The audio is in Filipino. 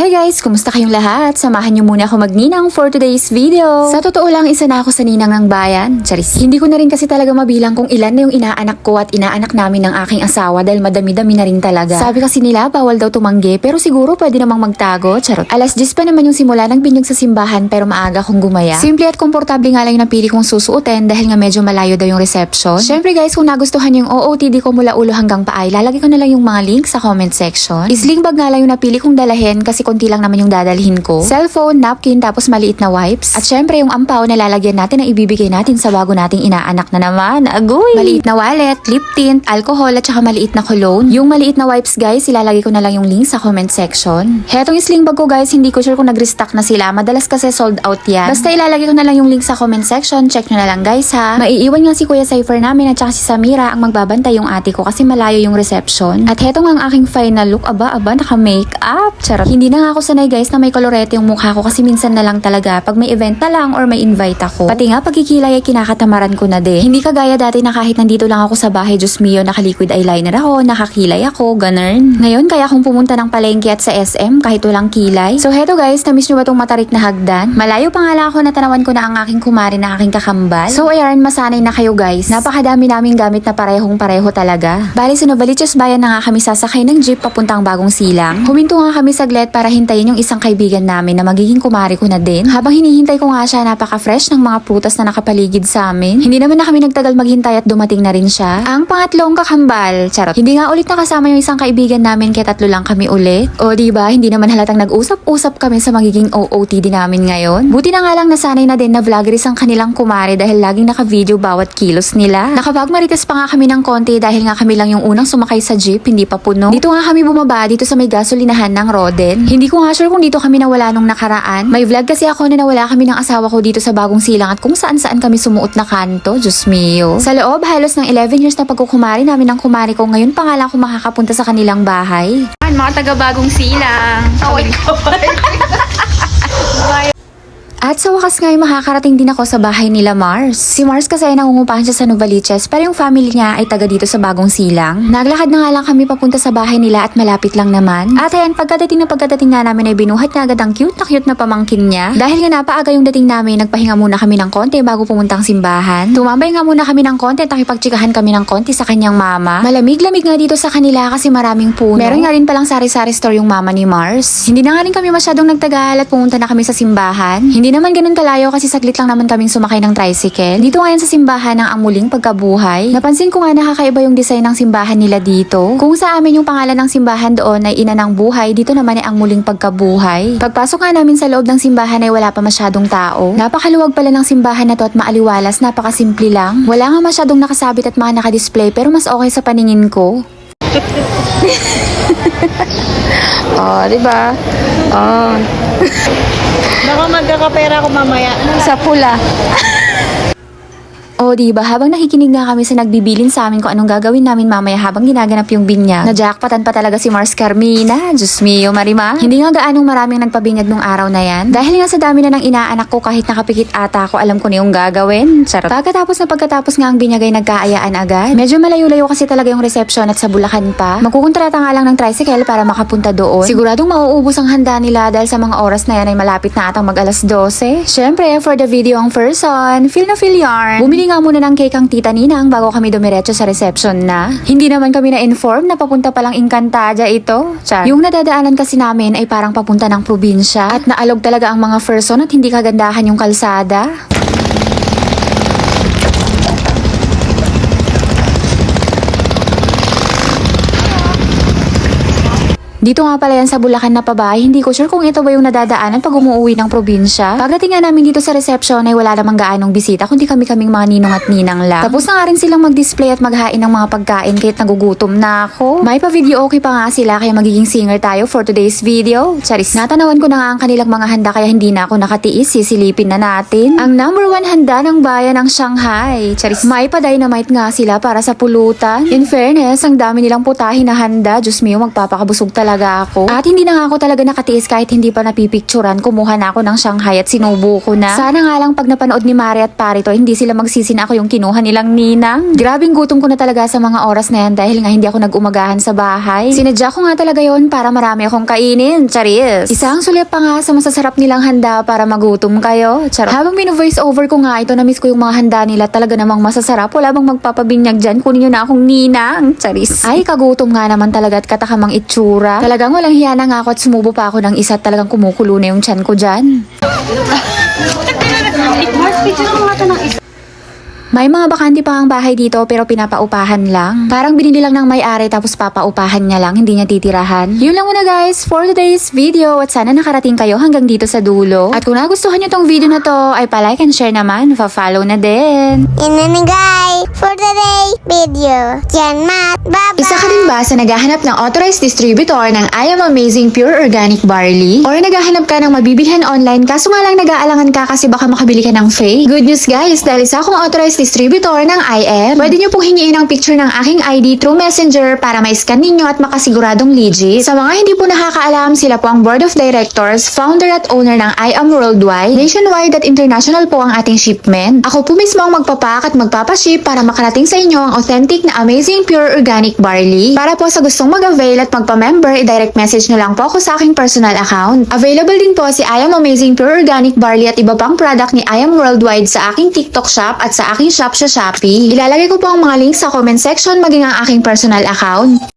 Hi guys! Kumusta kayong lahat? Samahan niyo muna ako magninang for today's video. Sa totoo lang, isa na ako sa ninang ng bayan. Charis. Hindi ko na rin kasi talaga mabilang kung ilan na yung inaanak ko at inaanak namin ng aking asawa dahil madami-dami na rin talaga. Sabi kasi nila, bawal daw tumanggi pero siguro pwede namang magtago. Charot. Alas 10 pa naman yung simula ng binyag sa simbahan pero maaga kong gumaya. Simple at komportable nga lang yung napili kong susuotin dahil nga medyo malayo daw yung reception. Syempre guys, kung nagustuhan yung OOTD ko mula ulo hanggang paay, lalagay ko na lang yung mga link sa comment section. Sling bag nga lang yung napili kong dalahin kasi konti lang naman yung dadalhin ko. Cellphone, napkin, tapos maliit na wipes. At syempre yung ampaw na lalagyan natin na ibibigay natin sa bago nating inaanak na naman. Agoy! Maliit na wallet, lip tint, alcohol at saka maliit na cologne. Yung maliit na wipes guys, ilalagay ko na lang yung link sa comment section. Hetong sling bag ko guys, hindi ko sure kung nag-restock na sila. Madalas kasi sold out yan. Basta ilalagay ko na lang yung link sa comment section. Check nyo na lang guys ha. Maiiwan nga si Kuya Cypher namin at saka si Samira ang magbabantay yung ate ko kasi malayo yung reception. At hetong ang aking final look. Aba, naka-make up. Charot. Hindi na nga ako sanay guys na may kolorete yung mukha ko kasi minsan na lang talaga pag may event na lang or may invite ako. Pati nga pagkikilay ay kinakatamaran ko na din. Hindi kagaya dati na kahit nandito lang ako sa bahay, Diyos mio, naka-liquid eyeliner ako, nakakilay ako, ganun. Ngayon kaya akong pumunta ng palengke at sa SM kahit walang kilay. So heto guys, na-miss nyo ba tong matarik na hagdan? Malayo pa nga lang ako, natanawan ko na ang aking kumari na aking kakambal. So ayan, masanay na kayo guys. Napakadami naming gamit na parehong-pareho talaga. Bali sa Novaliches Bayan na nga kami sasakay ng jeep papuntang Bagong Silang. Huminto nga kami saglit para hintayin yung isang kaibigan namin na magiging kumari ko na din. Habang hinihintay ko nga siya, napaka-fresh ng mga prutas na nakapaligid sa amin. Hindi naman na kami nagtagal maghintay at dumating na rin siya. Ang pangatlong kakambal. Charot. Hindi nga ulit nakasama yung isang kaibigan namin kaya tatlo lang kami ulit. O diba, hindi naman halatang nag-usap-usap kami sa magiging OOTD namin ngayon. Buti na nga lang nasanay na din na vloggeries ang kanilang kumari dahil laging naka-video bawat kilos nila. Nakapagmarites pa nga kami ng konti dahil nga kami lang yung unang sumakay sa jeep, hindi pa puno. Dito nga kami bumaba dito sa may gasolinahan ng Roden. Hindi ko nga sure kung dito kami nawala nung nakaraan. May vlog kasi ako na nawala kami ng asawa ko dito sa Bagong Silang at kung saan-saan kami sumuot na kanto. Diyos mio. Sa loob, halos ng 11 years na pagkukumari namin ng kumari ko. Ngayon pa nga lang ako makakapunta sa kanilang bahay. Mga taga Bagong Silang. Oh my God. At sa wakas nga ay makakarating din ako sa bahay nila Mars. Si Mars kasi ay nangungupahan siya sa Novaliches pero yung family niya ay taga dito sa Bagong Silang. Naglakad na nga lang kami papunta sa bahay nila at malapit lang naman. At ayan, pagkadating na namin ay binuhat na agad ang cute na pamangkin niya. Dahil nga napaaga yung dating namin, nagpahinga muna kami ng konti bago pumuntang simbahan. Tumambay nga muna kami ng konti at nakipagtsikahan kami ng konti sa kanyang mama. Malamig-lamig nga dito sa kanila kasi maraming puno. Meron nga rin palang sari-sari store yung mama ni Mars. Hindi na nga rin kami masyadong nagtagal at pumunta na kami sa simbahan. Hindi naman ganun kalayo kasi saglit lang naman kaming sumakay ng tricycle. Dito ngayon sa simbahan ng Amuling Pagkabuhay. Napansin ko nga nakakaiba yung design ng simbahan nila dito. Kung sa amin yung pangalan ng simbahan doon ay Ina ng Buhay, dito naman ay Ang Muling Pagkabuhay. Pagpasok nga namin sa loob ng simbahan ay wala pa masyadong tao. Napakaluwag pala ng simbahan na to at maaliwalas, napakasimple lang. Wala nga masyadong nakasabit at mga nakadisplay pero mas okay sa paningin ko. Oh, diba? Oh. Baka magkakapera ako mamaya. Sa pula. O diba, habang nakikinig nga kami sa nagbibilin sa amin kung anong gagawin namin mamaya habang ginaganap yung binyag, na-jackpotan pa talaga si Mars Carmina. Diyos mio, Marima. Hindi nga gaanong maraming nagpabinyag nung araw na yan. Dahil nga sa dami na ng inaanak ko kahit nakapikit ata ako, alam ko na yung gagawin. Charot. Pagkatapos nga ang binyag ay nagkaayaan agad. Medyo malayo-layo kasi talaga yung reception at sa Bulacan pa. Magkukontrata nga lang ng tricycle para makapunta doon. Siguradong mauubos ang handa nila dahil sa mga oras na yan ay malapit na atang mag alas 12. Syempre, for the video ang first on, feel na feel yarn. Bumili nga muna ng cake ang tita Ninang bago kami dumiretso sa reception na. Hindi naman kami na-inform na papunta palang Encantadia ito. Char. Yung nadadaanan kasi namin ay parang papunta ng probinsya at naalog talaga ang mga person at hindi kagandahan yung kalsada. Dito nga pala yan sa Bulacan na pabahay, hindi ko sure kung ito ba yung nadadaanan pag umuwi ng probinsya. Pagdating nga namin dito sa reception ay wala namang gaanong bisita kundi kami-kaming mga ninong at ninang lang. Tapos na nga rin silang mag-display at maghain ng mga pagkain kahit nagugutom na ako. May pa-video okay pa nga sila kaya magiging singer tayo for today's video. Charis, natanawan ko na nga ang kanilang mga handa kaya hindi na ako nakatiis, sisilipin na natin. Ang number 1 handa ng bayan ng Shanghai. Charis, may pa-dynamite nga sila para sa pulutan. In fairness, ang dami nilang putahin na handa. Diyos mio, magpapakabusog talaga talaga ako. At hindi na nga ako talaga nakatiis kahit hindi pa napipicturan. Kumuha na ako ng Shanghai at sinubo ko na. Sana nga lang pag napanood ni Mari at Pari to, hindi sila magsisi na ako yung kinuha nilang ninang. Grabing gutom ko na talaga sa mga oras na yan dahil nga hindi ako nag-umagahan sa bahay. Sinadya ko nga talaga yon para marami akong kainin. Charis! Isang sulit pa nga sa masasarap nilang handa para magutom kayo. Charot. Habang mino-voice over ko nga ito, na-miss ko yung mga handa nila, talaga namang masasarap. Wala bang magpapabinyag dyan? Kunin nyo na akong ninang. Charis. Ay, kagutom nga naman talaga at katakamang itsura. Talagang walang hiya na nga ako at sumubo pa ako ng isa at talagang kumukulo na yung tiyan ko dyan. May mga bakante pa ang bahay dito pero pinapaupahan lang. Parang binili lang ng may-ari tapos papaupahan niya lang, hindi niya titirahan. Yun lang muna guys for today's video at sana nakarating kayo hanggang dito sa dulo. At kung nagustuhan niyo tong video na to ay pa-like and share naman, pa-follow na din. Yun na guys for today's video. Yan mat. Bye-bye. Isa ka din ba sa naghahanap ng authorized distributor ng I Am Amazing Pure Organic Barley? Or naghahanap ka ng mabibilhan online kaso nga lang nag-aalangan ka kasi baka makabili ka ng fake? Good news guys, dahil isa akong authorized distributor ng IM. Pwede nyo pong hingiin ang picture ng aking ID through Messenger para ma-scan ninyo at makasiguradong legit. Sa mga hindi po nakakaalam, sila po ang Board of Directors, founder at owner ng IM Worldwide. Nationwide at international po ang ating shipment. Ako po mismo ang magpapack at magpapaship para makarating sa inyo ang authentic na Amazing Pure Organic Barley. Para po sa gustong mag-avail at magpa-member, i-direct message nyo lang po ako sa aking personal account. Available din po si IM Amazing Pure Organic Barley at iba pang product ni IM Worldwide sa aking TikTok shop at sa aking shop sa Shopee. Ilalagay ko po ang mga links sa comment section maging ang aking personal account.